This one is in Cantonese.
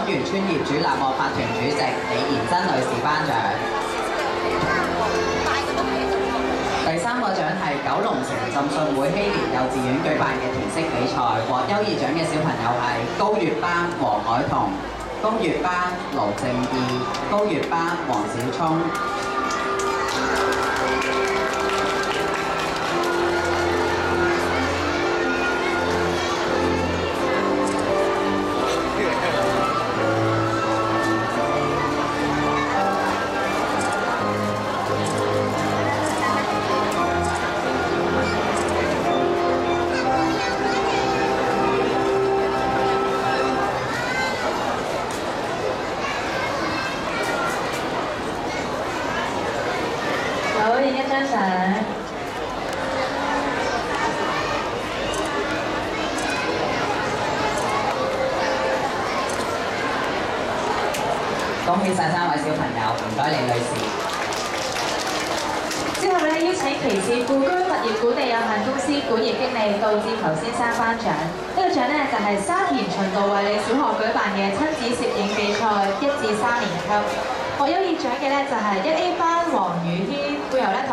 漁村業主立案法團主席李賢珍女士頒獎。第3個獎係九龍城浸信會希連幼稚園舉辦嘅填色比賽，獲優異獎嘅小朋友係高月班黃海彤、高月班盧正義、高月班黃小聰。好，影一張相。恭喜晒3位小朋友，唔該李女士。之後咧，邀請旗士富居物業管理有限公司管業經理杜志球先生頒獎。呢個獎咧就係沙田循道衛理小學舉辦嘅親子攝影比賽1至3年級。獲優異獎嘅咧就係1A 班黃宇軒，會由咧同